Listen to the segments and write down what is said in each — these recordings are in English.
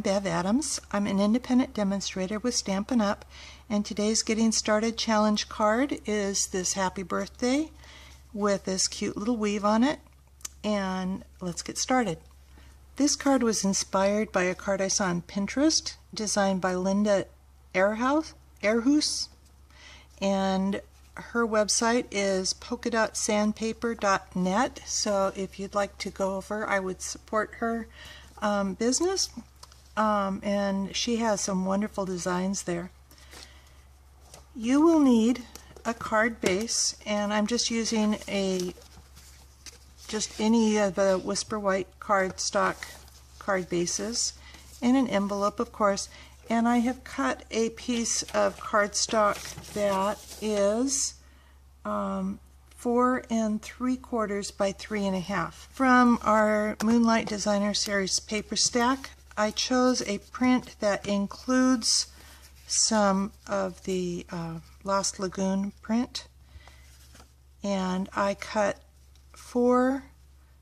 Bev Adams. I'm an independent demonstrator with Stampin' Up! And today's Getting Started Challenge card is this Happy Birthday with this cute little weave on it. And let's get started. This card was inspired by a card I saw on Pinterest, designed by Linda Ehrhus, and her website is polkadotsandpaper.net. So if you'd like to go over, I would support her business, and she has some wonderful designs there. You will need a card base, and I'm just using just any of the Whisper White cardstock card bases, and an envelope, of course. And I have cut a piece of cardstock that is 4 3/4 by 3 1/2. From our Moonlight Designer Series paper stack, I chose a print that includes some of the Lost Lagoon print, and I cut 4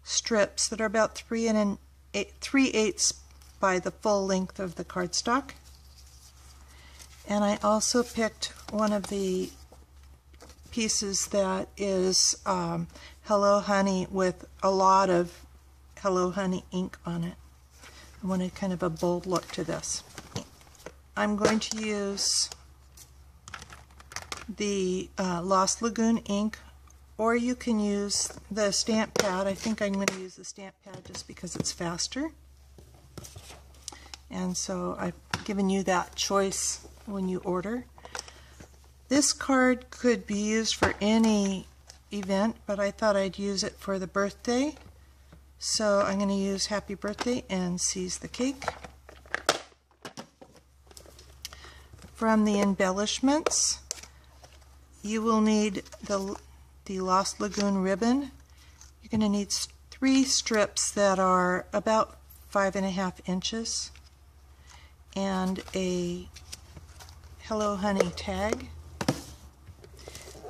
strips that are about 3/8 by the full length of the cardstock. And I also picked one of the pieces that is Hello Honey with a lot of Hello Honey ink on it. I wanted kind of a bold look to this. I'm going to use the Lost Lagoon ink, or you can use the stamp pad. I think I'm going to use the stamp pad just because it's faster. And so I've given you that choice when you order. This card could be used for any event, but I thought I'd use it for the birthday. So I'm going to use Happy Birthday and Seize the Cake. From the embellishments, you will need the Lost Lagoon ribbon. You're going to need 3 strips that are about 5 1/2 inches, and a Hello Honey tag.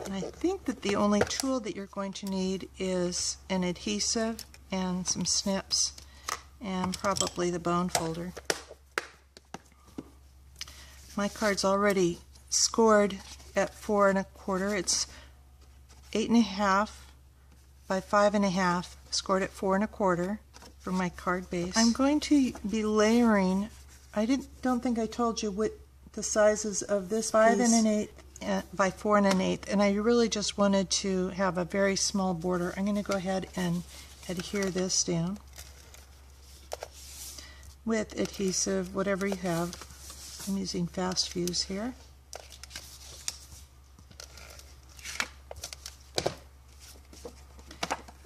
And I think that the only tool that you're going to need is an adhesive and some snips, and probably the bone folder. My card's already scored at 4 1/4. It's 8 1/2 by 5 1/2, scored at 4 1/4 for my card base. I'm going to be layering. Don't think I told you what the sizes of this 5 1/8 by 4 1/8, and I really just wanted to have a very small border. I'm going to go ahead and adhere this down with adhesive, whatever you have. I'm using Fast Fuse here.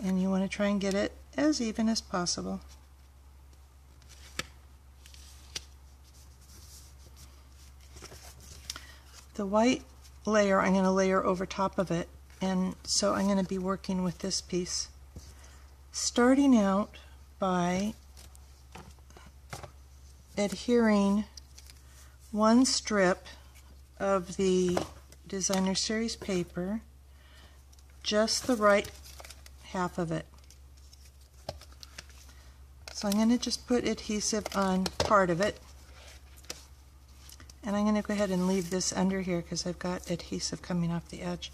And you want to try and get it as even as possible. The white layer I'm going to layer over top of it, and so I'm going to be working with this piece. Starting out by adhering 1 strip of the Designer Series paper, just the right half of it. So I'm going to just put adhesive on part of it, and I'm going to go ahead and leave this under here because I've got adhesive coming off the edge.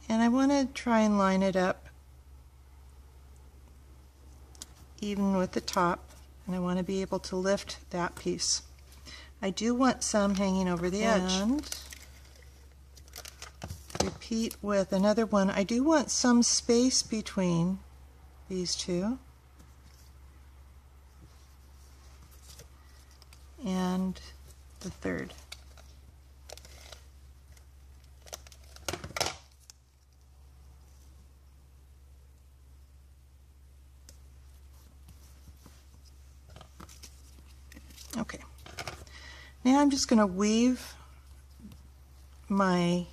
And I want to try and line it up even with the top, and I want to be able to lift that piece. I do want some hanging over the edge. And repeat with another one. I do want some space between these two. And the third. Okay. Now I'm just going to weave my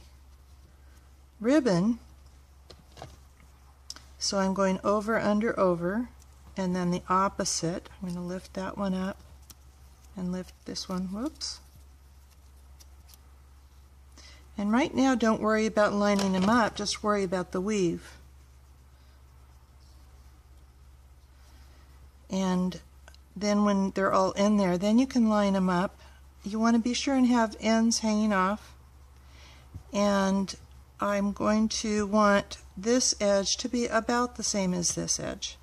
ribbon. So I'm going over, under, over, and then the opposite. I'm going to lift that one up and lift this one. Whoops. And right now, don't worry about lining them up, just worry about the weave. And then when they're all in there, then you can line them up. You want to be sure and have ends hanging off. And I'm going to want this edge to be about the same as this edge.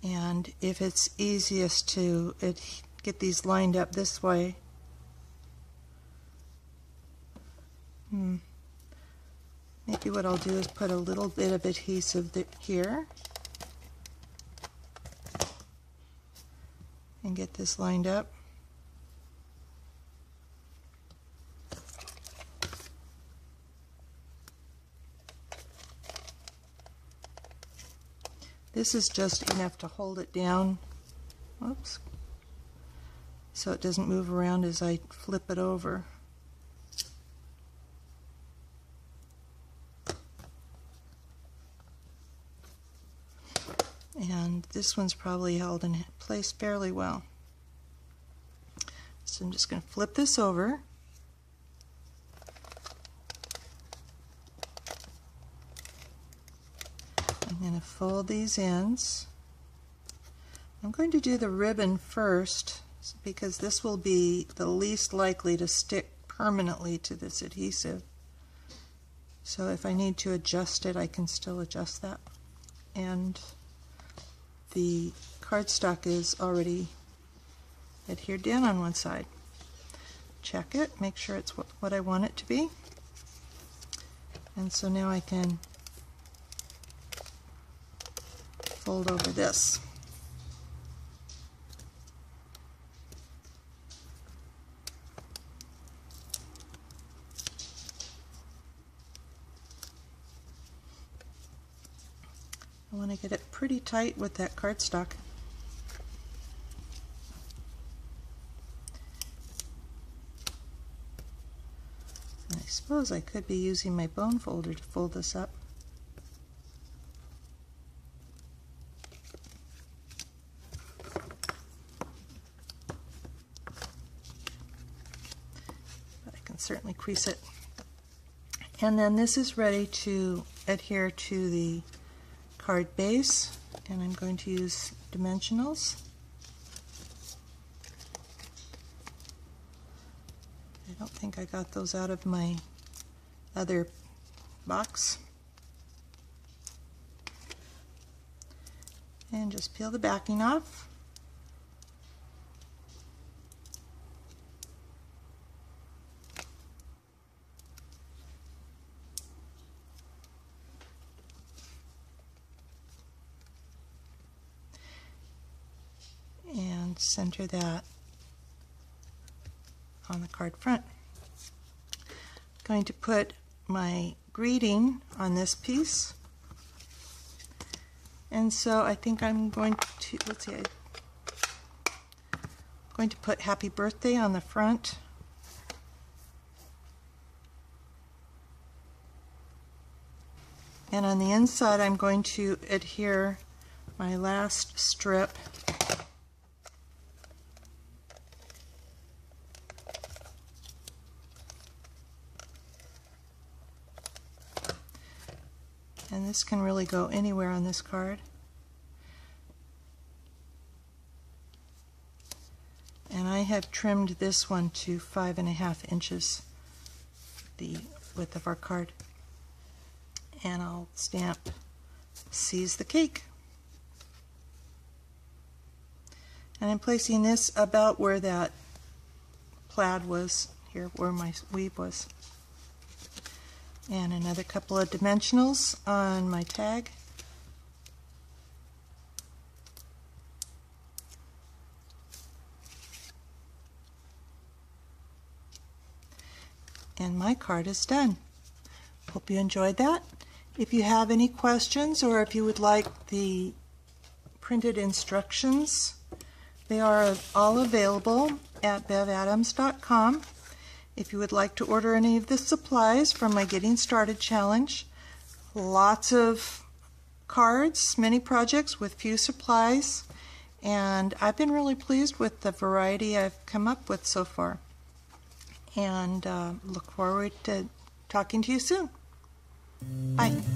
And if it's easiest to get these lined up this way, maybe what I'll do is put a little bit of adhesive here and get this lined up. This is just enough to hold it down, whoops, so it doesn't move around as I flip it over. And this one's probably held in place fairly well. So I'm just going to flip this over. I'm going to fold these ends. I'm going to do the ribbon first because this will be the least likely to stick permanently to this adhesive. So if I need to adjust it, I can still adjust that. And the cardstock is already adhered down on one side. Check it, make sure it's what I want it to be. And so now I can fold over this. I want to get it pretty tight with that cardstock. And I suppose I could be using my bone folder to fold this up. But I can certainly crease it. And then this is ready to adhere to the card base, and I'm going to use dimensionals. I don't think I got those out of my other box. And just peel the backing off. And center that on the card front. I'm going to put my greeting on this piece, and so I think I'm going to, let's see, I'm going to put happy birthday on the front. And on the inside I'm going to adhere my last strip and this can really go anywhere on this card. And I have trimmed this one to 5.5 inches, the width of our card. And I'll stamp "Seize the Cake." And I'm placing this about where that plaid was, here where my weave was. And another couple of dimensionals on my tag. And my card is done. Hope you enjoyed that. If you have any questions or if you would like the printed instructions, they are all available at bevadams.com. If you would like to order any of the supplies from my Getting Started Challenge, lots of cards, many projects with few supplies, and I've been really pleased with the variety I've come up with so far. And look forward to talking to you soon. Bye.